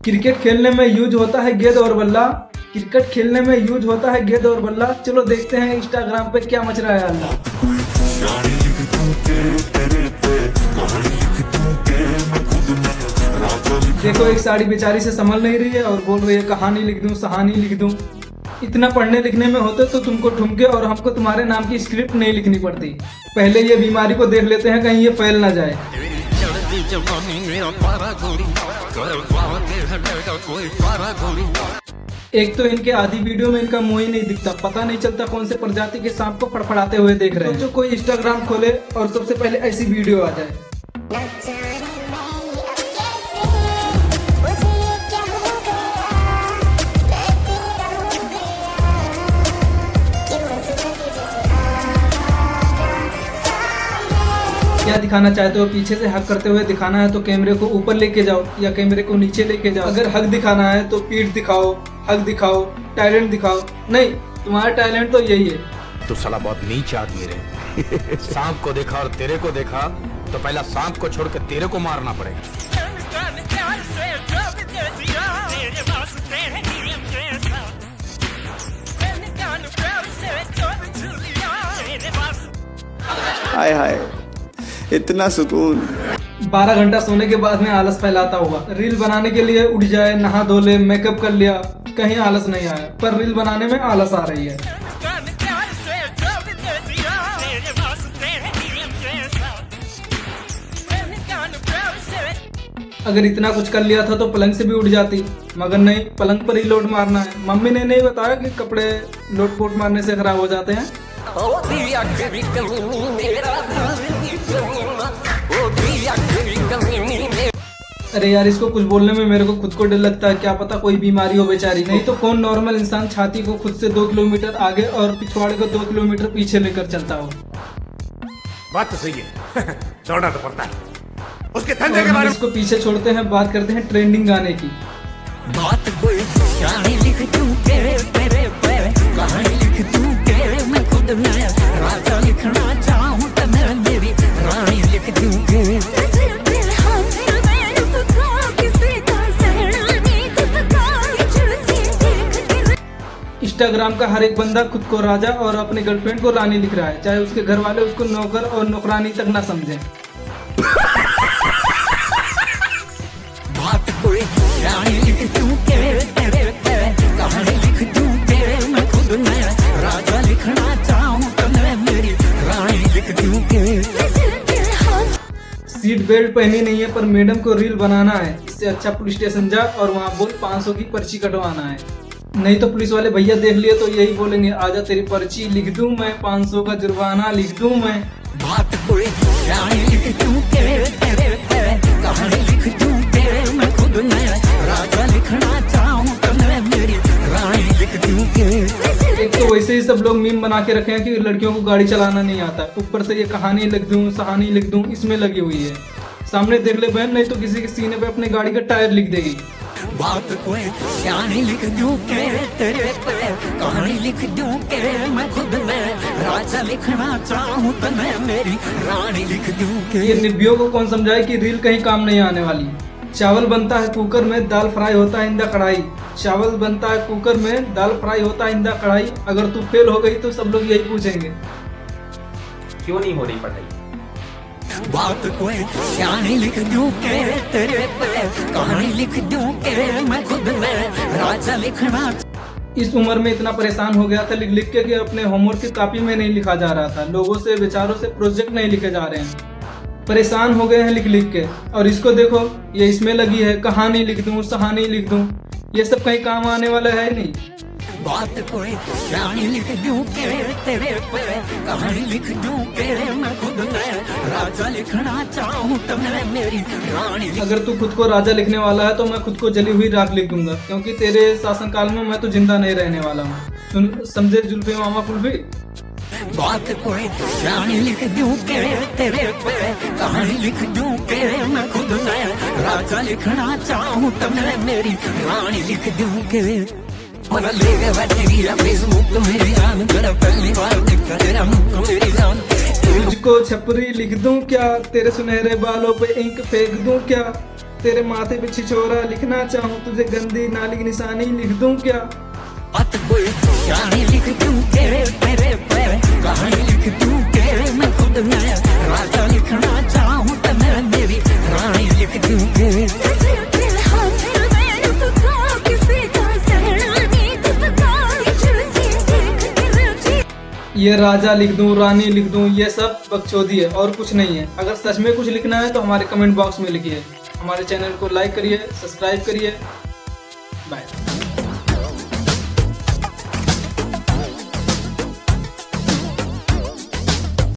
Cricket खेलने में use होता है गेंद और बल्ला। क्रिकेट खेलने में यूज होता है गेंद और बल्ला। चलो देखते हैं इंस्टाग्राम पे क्या मच रहा है अल्लाह। देखो एक साड़ी बेचारी से संभल नहीं रही है और बोल रही है कहानी लिख दूं, सहानी लिख दूं। इतना पढ़ने लिखने में होते तो तुमको ठुमके और हमको तुम्हारे नाम की स्क्रिप्ट नहीं लिखनी पड़ती। पहले ये बीमारी को देख लेते हैं कहीं ये फैल ना जाए। एक तो इनके आधी वीडियो में इनका मुंह ही नहीं दिखता, पता नहीं चलता कौन से प्रजाति के सांप को फड़फड़ाते हुए देख रहे हैं। जो कोई इंस्टाग्राम खोले और सबसे पहले ऐसी वीडियो आ जाए। क्या दिखाना चाहते हो? पीछे से हक करते हुए दिखाना है तो कैमरे को ऊपर लेके जाओ या कैमरे को नीचे लेके जाओ। अगर हक दिखाना है तो पीठ दिखाओ, हक दिखाओ, टैलेंट दिखाओ। नहीं, तुम्हारा टैलेंट तो यही है। तो साला बहुत नीच आदमी रे। सांप को देखा और तेरे को देखा तो पहला सांप को छोड़ के तेरे को मारना पड़ेगा। हाय हाय, इतना सुकून। 12 घंटा सोने के बाद में आलस फैलाता हुआ। रील बनाने के लिए उठ जाए, नहा धो ले, मेकअप कर लिया, कहीं आलस नहीं आया, पर रील बनाने में आलस आ रही है। अगर इतना कुछ कर लिया था तो पलंग से भी उठ जाती, मगर नहीं, पलंग पर ही लोड मारना है। मम्मी ने नहीं बताया कि कपड़े लोट पोट मारने से खराब हो जाते हैं। अरे यार, इसको कुछ बोलने में मेरे को खुद को डर लगता है। क्या पता कोई बीमारी हो बेचारी। नहीं तो कौन नॉर्मल इंसान छाती को खुद से 2 किलोमीटर आगे और पिछवाड़े को 2 किलोमीटर पीछे लेकर चलता हो। बात तो सही है। दौड़ना तो पड़ता है। उसके धंधे के बारे में इसको पीछे छोड़ते हैं, बात करते हैं ट्रेंडिंग गाने की। बात कोई कहानी लिख दूं तेरे तेरे पे, कहानी लिख दूं तेरे, मैं खुद नया राजा लिखना चाहूं तो मैं मेरी रानी लिख दूं। इंस्टाग्राम का हर एक बंदा खुद को राजा और अपने गर्लफ्रेंड को रानी लिख रहा है, चाहे उसके घर वाले उसको नौकर और नौकरानी तक ना समझें। बात कोई कहानी लिख दूं तेरे तेरे पे, कहानी लिख दूं तेरे, मैं खुद नया राजा लिखना चाहूं तो मैं मेरी रानी लिख दूं। सीट बेल्ट पहनी नहीं है पर मैडम को रील बनाना है, इससे अच्छा पुलिस स्टेशन जा और वहाँ बोल 500 की पर्ची कटवाना है। नहीं तो पुलिस वाले भैया देख लिए तो यही बोलेंगे, आजा तेरी पर्ची लिख दूं मैं, 500 का जुर्माना लिख दूं मैं। बात कोई कहानी लिख दूं तेरे तेरे पे, कहानी लिख दूं तेरे, मैं खुद नया राजा लिखना चाहूं तो मैं मेरी रानी लिख दूं। एक तो वैसे ही सब लोग मीम बना के रखे हैं कि लड़कियों को गाड़ी चलाना नहीं आता, ऊपर से ये कहानी लिख दूं, सहानी लिख दूं, इसमें लगी हुई है। सामने देख ले बहन, नहीं तो किसी के सीने पे अपनी गाड़ी का टायर लिख देगी। बात कोई कहानी लिख दूं तेरे तेरे पे, कहानी लिख दूं तेरे, मैं खुद नया राजा लिखना चाहूं तो मैं मेरी रानी लिख दूं। ये निब्बियों को कौन समझाए कि रील कहीं काम नहीं आने वाली। चावल बनता है कुकर में, दाल फ्राई होता है इंदा कढ़ाई। चावल बनता है कुकर में, दाल फ्राई होता है इंदा कढ़ाई। अगर तू फेल हो गई तो सब लोग यही पूछेंगे, क्यों नहीं हो रही पढ़ाई। बात कोई कहानी लिख दूं तेरे तेरे पे, कहानी लिख दूं तेरे, मैं खुद नया राजा लिखना। इस उम्र में इतना परेशान हो गया था लिख लिख के कि अपने होमवर्क की कॉपी में नहीं लिखा जा रहा था। लोगों से बेचारों से प्रोजेक्ट नहीं लिखे जा रहे हैं, परेशान हो गए हैं लिख लिख के। और इसको देखो, ये इसमें लगी है कहानी लिख दूं, सहानी लिख दूं। ये सब कहीं काम आने वाला है नहीं। बात कोई कहानी लिख दूं तेरे तेरे पे, कहानी लिख दूं तेरे, मैं खुद नया राजा लिखना चाहूं तो मैं मेरी रानी। अगर तू खुद को राजा लिखने वाला है तो मैं खुद को जली हुई राख लिख दूंगा, क्योंकि तेरे शासनकाल में मैं तो जिंदा नहीं रहने वाला हूँ। समझे जुल्फे मामा कुल्फी। बात कोई कहानी लिख दूं तेरे तेरे पे, कहानी लिख दूं तेरे, मैं खुद नया राजा लिखना चाहूं तो मैं मेरी रानी लिख दूं। मन ले गया तेरी फेसबुक मेरी जान, तेरा पहली बार देखा तेरा मुंह मेरी जान। तुझको छपरी लिख दूं क्या, तेरे सुनहरे बालों पे इंक फेंक दूं क्या, तेरे माथे पे छिछोरा लिखना चाहूँ तुझे गंदी नाली की निशानी लिख दूं क्या? बात कोई कहानी लिख दूं तेरे पे कहानी लिख दूं के मैं खुद नया राजा लिखना चाहूँ तो मैं मेरी रानी लिख दूं के ये राजा लिख दूं रानी लिख दूं ये सब बकचोदी है और कुछ नहीं है। अगर सच में कुछ लिखना है तो हमारे कमेंट बॉक्स में लिखिए। हमारे चैनल को लाइक करिए, सब्सक्राइब करिए। बाय।